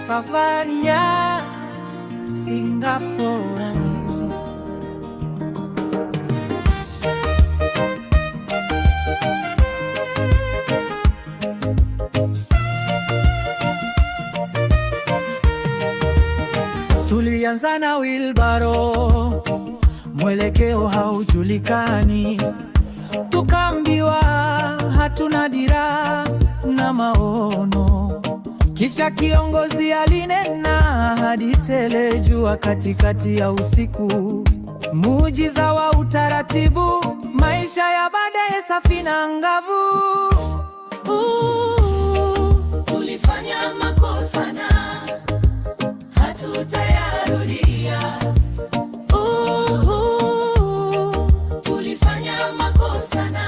safari ya Singapore. Tulianza na wheelbarrow, mwelekeo haujulikani, tukaambiwa hatuna dira na maono. Kisha kiongozi alinena hadi tele jua katikati ya usiku, muujiza wa utaratibu, maisha ya baadaye safi na angavu. Tulifanya makosa na hatutayarudia. Tulifanya makosa na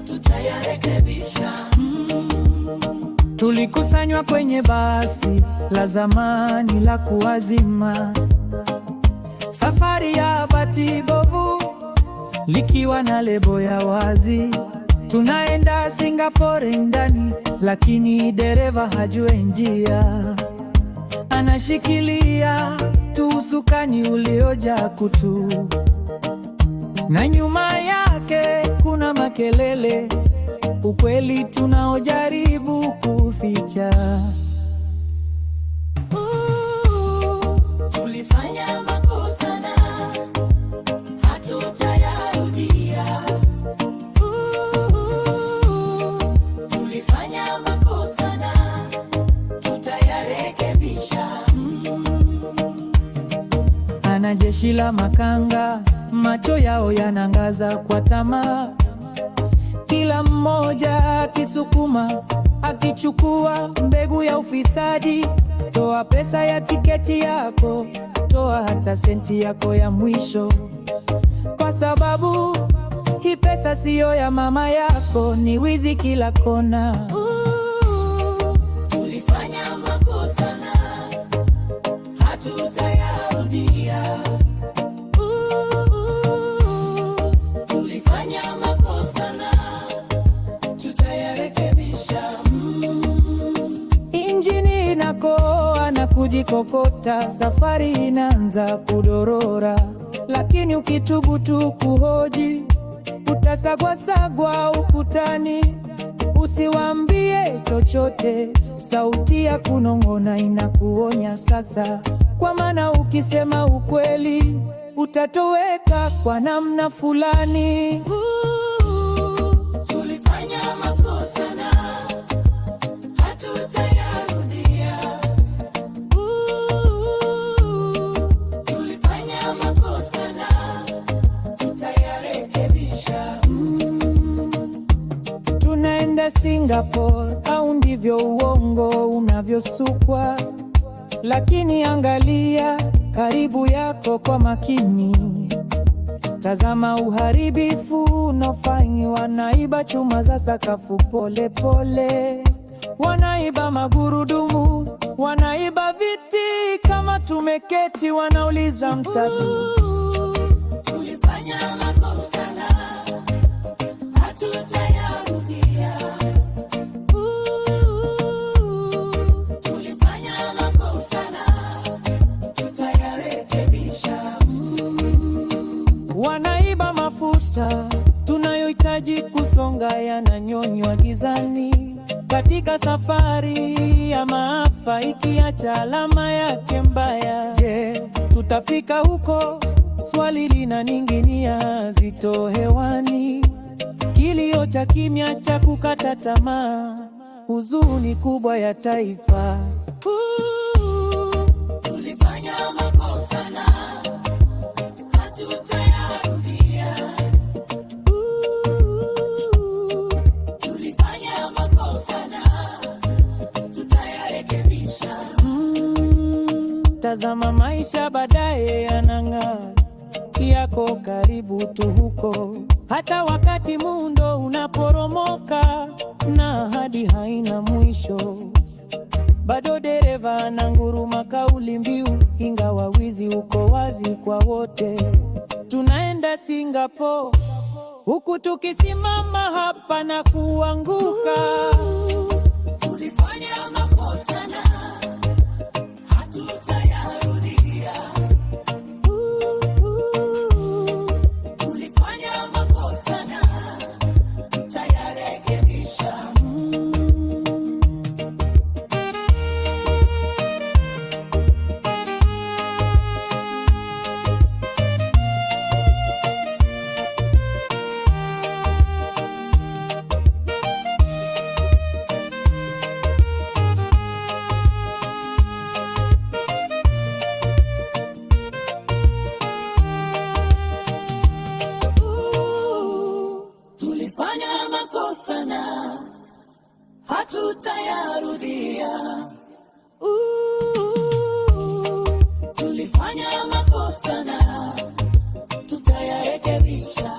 tutayarekebisha. Tulikusanywa kwenye basi la zamani la kuwazima, safari ya bati bovu likiwa na lebo ya wazi. Tunaenda Singapore ndani, lakini dereva hajui njia. Anashikilia tu usukani uliojaa kutu, na nyuma yake kuna makelele, ukweli tunaojaribu kuficha. Tulifanya makosa na hatutayarudia. Tulifanya makosa na tutayarekebisha. Ana jeshi la makanga, macho yao yanangaza kwa tamaa, kila mmoja akisukuma, akichukua mbegu ya ufisadi. Toa pesa ya tiketi yako, toa hata senti yako ya mwisho, kwa sababu hii pesa siyo ya mama yako, ni wizi kila kona. Tulifanya makosa na hatutayarudia. Tulifanya makosa na tutayarekebisha. Injini inakoa na kujikokota, safari inaanza kudorora, lakini ukitubu tu kuhoji, utasagwasagwa ukutani. Usiwaambie chochote, sauti ya kunong'ona inakuonya sasa, kwa maana ukisema ukweli utatoweka kwa namna fulani. Tulifanya makosa na hatutayarudia. Tulifanya makosa na tutayarekebisha. Tunaenda Singapore, au ndivyo uongo unavyosukwa, lakini angalia karibu yako kwa makini. Tazama uharibifu unaofanywa, naiba chuma za sakafu pole pole, wanaiba magurudumu, wanaiba viti kama tumeketi, wanauliza mtatu. Tulifanya makosa na hatutayarudia. Tulifanya makosa na tutayarekebisha. Wanaiba mafuta tunayohitaji kusonga, yananyonywa gizani, katika safari ya maafa, ikiacha alama yake mbaya. Je, tutafika huko? Swali linaning'inia zito hewani, kilio cha kimya cha kukata tamaa, huzuni kubwa ya taifa. Tulifanya makosa na hatutayarudia. Tulifanya makosa na tutayarekebisha. Tazama maisha baadaye yanang'aa, yako karibu tu huko, hata wakati muundo unaporomoka na ahadi haina mwisho. Bado dereva ananguruma kauli mbiu, ingawa wizi uko wazi kwa wote. Tunaenda Singapore, huku tukisimama hapa na kuanguka. Tulifanya makosa na tulifanya makosa na hatutayarudia. Tulifanya makosa na tutayarekebisha.